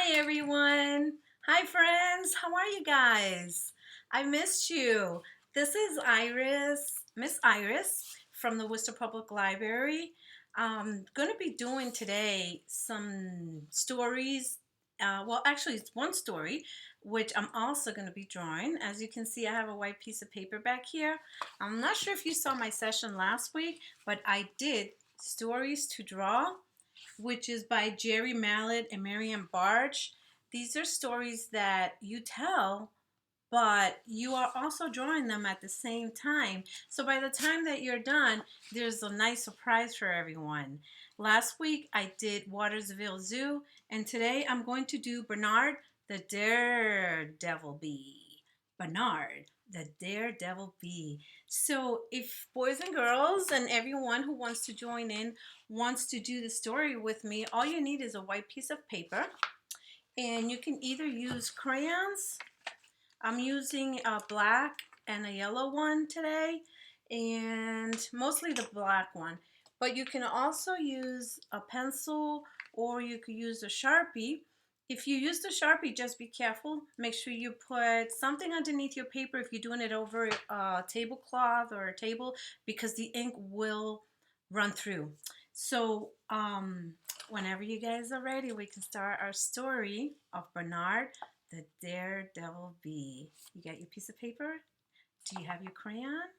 Hi everyone. Hi friends. How are you guys? I missed you. This is Iris, Miss Iris from the Worcester Public Library. I'm going to be doing today some stories. Well, actually, it's one story, which I'm also going to be drawing. As you can see, I have a white piece of paper back here. I'm not sure if you saw my session last week, but I did stories to draw, which is by Jerry Mallet and Marianne Barge. These are stories that you tell, but you are also drawing them at the same time. So by the time that you're done, there's a nice surprise for everyone. Last week I did Watersville Zoo, and today I'm going to do Bernard the Daredevil Bee. Bernard the Daredevil Bee. So if boys and girls and everyone who wants to join in wants to do the story with me, all you need is a white piece of paper, and you can either use crayons. I'm using a black and a yellow one today, and mostly the black one. But you can also use a pencil, or you could use a Sharpie. If you use the Sharpie, just be careful. Make sure you put something underneath your paper if you're doing it over a tablecloth or a table, because the ink will run through. So whenever you guys are ready, we can start our story of Bernard the Daredevil Bee. You got your piece of paper? Do you have your crayon?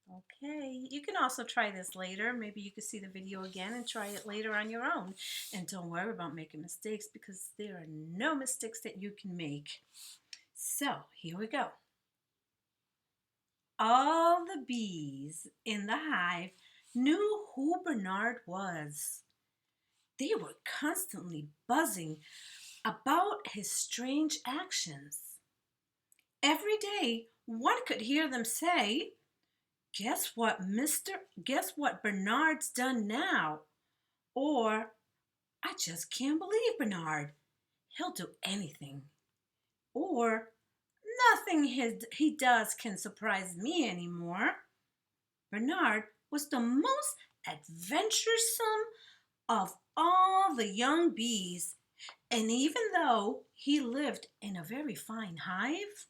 Okay, you can also try this later. Maybe you could see the video again and try it later on your own. And don't worry about making mistakes, because there are no mistakes that you can make. So here we go. All the bees in the hive knew who Bernard was. They were constantly buzzing about his strange actions. Every day, one could hear them say, Guess what Bernard's done now?" Or, "I just can't believe Bernard. He'll do anything." Or, "Nothing he does can surprise me anymore." Bernard was the most adventuresome of all the young bees, and even though he lived in a very fine hive,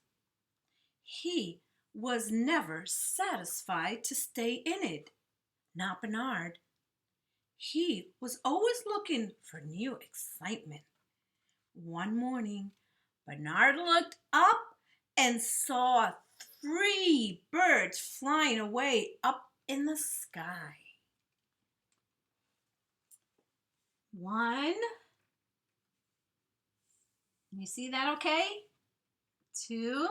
he was never satisfied to stay in it. Not Bernard. He was always looking for new excitement. One morning, Bernard looked up and saw three birds flying away up in the sky. One, you see that okay? Two,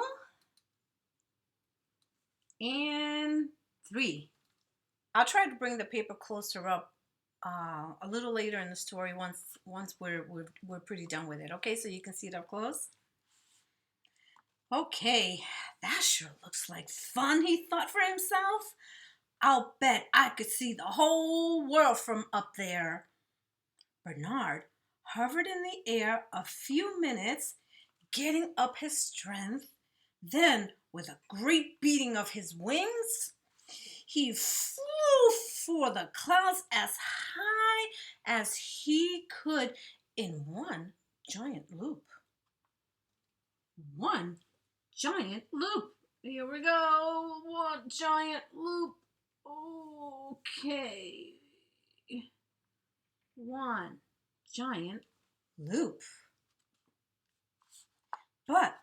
and three. I'll try to bring the paper closer up a little later in the story once we're pretty done with it. Okay, so you can see it up close. Okay, that sure looks like fun, he thought for himself. I'll bet I could see the whole world from up there. Bernard hovered in the air a few minutes, getting up his strength. Then, with a great beating of his wings, he flew for the clouds as high as he could in one giant loop. One giant loop. Here we go. One giant loop. Okay. One giant loop. But,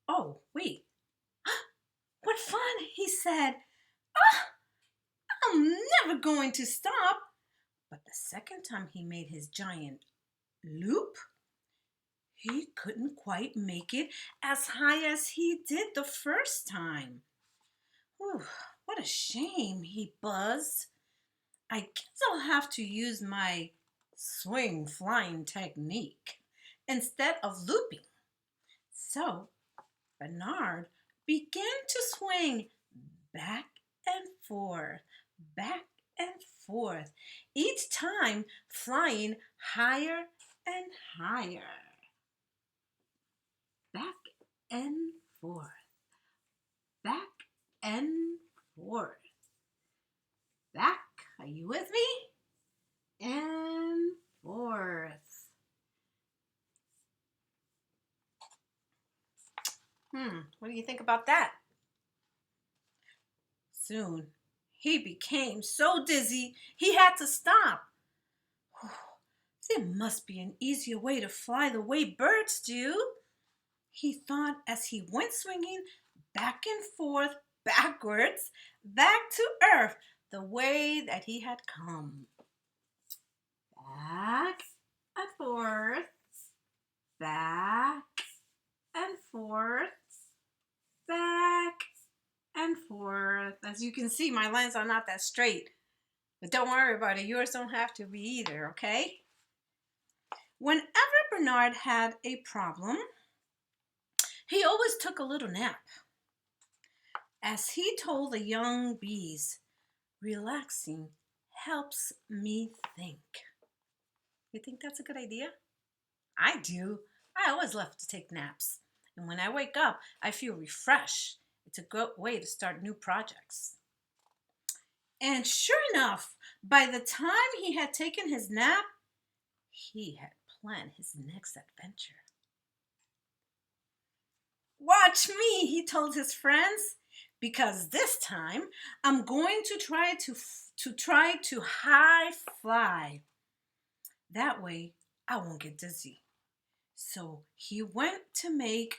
oh, wait. What fun, he said. Ah, I'm never going to stop. But the second time he made his giant loop, he couldn't quite make it as high as he did the first time. Whew, what a shame, he buzzed. I guess I'll have to use my swing flying technique instead of looping. So Bernard began to swing back and forth, back and forth, each time flying higher and higher. Back and forth, back and forth, back. Are you with me? And forth. What do you think about that? Soon, he became so dizzy he had to stop. There must be an easier way to fly the way birds do, he thought as he went swinging back and forth, backwards, back to earth, the way that he had come. Back and forth, back and forth, back and forth. As you can see, my lines are not that straight. But don't worry about it. Yours don't have to be either, okay? Whenever Bernard had a problem, he always took a little nap. As he told the young bees, relaxing helps me think. You think that's a good idea? I do. I always love to take naps. And when I wake up, I feel refreshed. It's a good way to start new projects. And sure enough, by the time he had taken his nap, he had planned his next adventure. Watch me, he told his friends, because this time I'm going to try to high fly. That way I won't get dizzy. So he went to make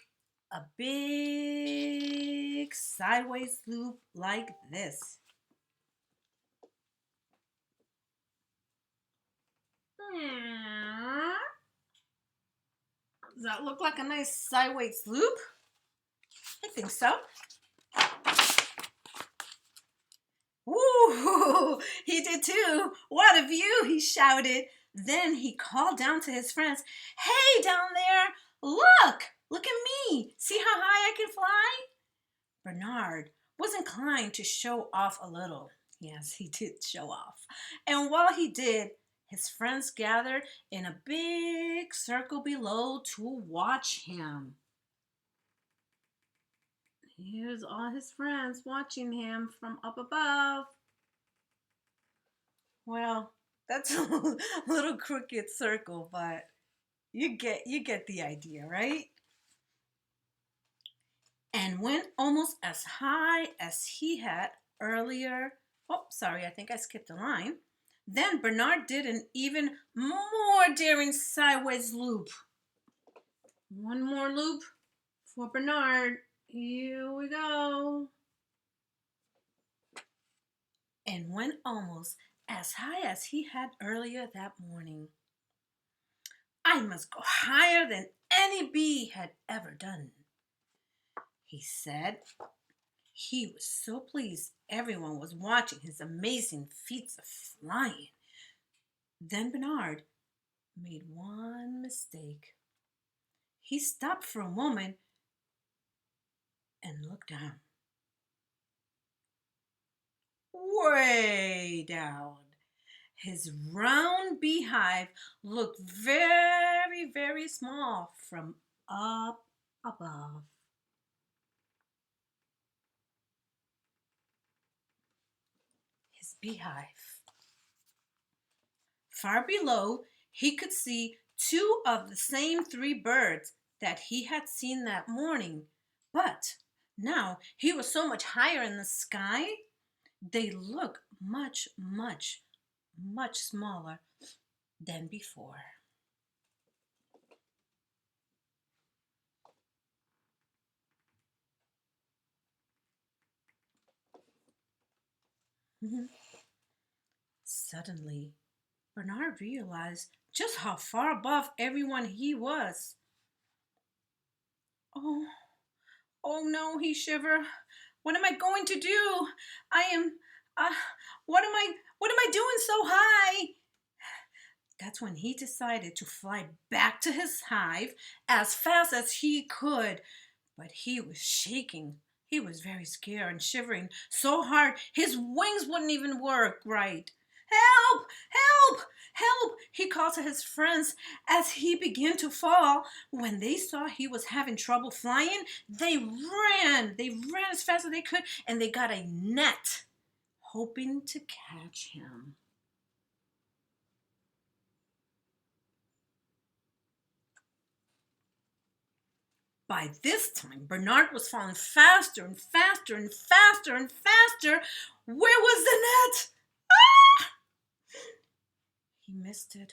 a big sideways loop like this. Does that look like a nice sideways loop? I think so. Ooh, he did too. What a view, he shouted. Then he called down to his friends. Hey, down there, look at me. See how high I can fly? Bernard was inclined to show off a little. Yes, he did show off. And while he did, his friends gathered in a big circle below to watch him. Here's all his friends watching him from up above. Well, that's a little crooked circle, but you get the idea, right? And went almost as high as he had earlier. Oh, sorry, I think I skipped a line. Then Bernard did an even more daring sideways loop. One more loop for Bernard. Here we go. And went almost as high as he had earlier that morning. I must go higher than any bee had ever done, he said. He was so pleased everyone was watching his amazing feats of flying. Then Bernard made one mistake. He stopped for a moment and looked down. Way down. His round beehive looked very, very small from up above. His beehive. Far below, he could see two of the same three birds that he had seen that morning. But now he was so much higher in the sky, they looked much, much, much smaller than before. Suddenly, Bernard realized just how far above everyone he was. Oh, oh no, he shivered. What am I going to do? What am I doing so high? That's when he decided to fly back to his hive as fast as he could. But he was shaking. He was very scared and shivering so hard his wings wouldn't even work right. Help! Help! Help! He called to his friends as he began to fall. When they saw he was having trouble flying, they ran. They ran as fast as they could, and they got a net, hoping to catch him. By this time, Bernard was falling faster and faster and faster and faster. Where was the net? Ah! He missed it,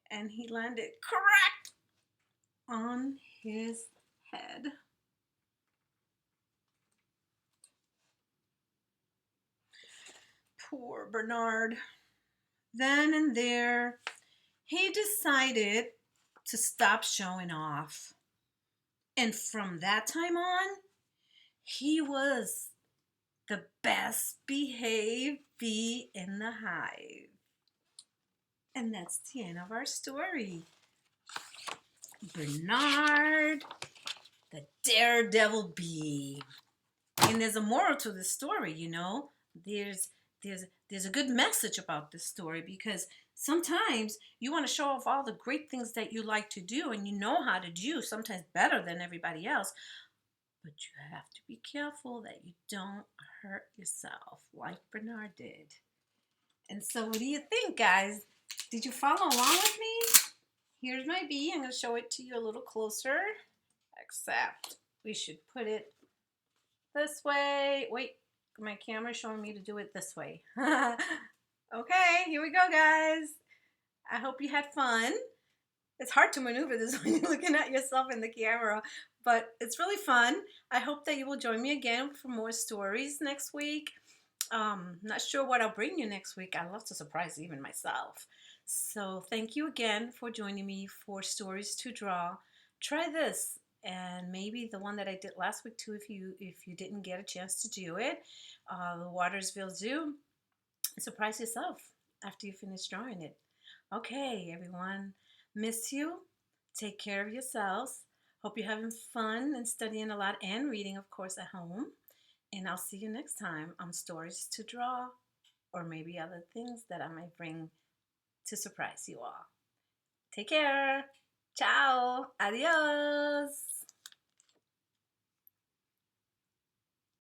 and he landed correct on his head. Poor Bernard. Then and there, he decided to stop showing off. And from that time on, he was the best behaved bee in the hive. And that's the end of our story. Bernard, the Daredevil Bee. And there's a moral to this story, you know. There's a good message about this story, because sometimes you want to show off all the great things that you like to do and you know how to do, sometimes better than everybody else. But you have to be careful that you don't hurt yourself like Bernard did. And so what do you think, guys? Did you follow along with me? Here's my bee. I'm going to show it to you a little closer. Except we should put it this way. Wait, my camera's showing me to do it this way. Okay, here we go, guys. I hope you had fun. It's hard to maneuver this when you're looking at yourself in the camera, but it's really fun. I hope that you will join me again for more stories next week. Not sure what I'll bring you next week. I love to surprise even myself. So thank you again for joining me for Stories to Draw. Try this, and maybe the one that I did last week too, if you didn't get a chance to do it, the Watersville Zoo. Surprise yourself after you finish drawing it. Okay, everyone. Miss you. Take care of yourselves. Hope you're having fun and studying a lot and reading, of course, at home. And I'll see you next time on Stories to Draw, or maybe other things that I might bring to surprise you all. Take care. Ciao. Adios.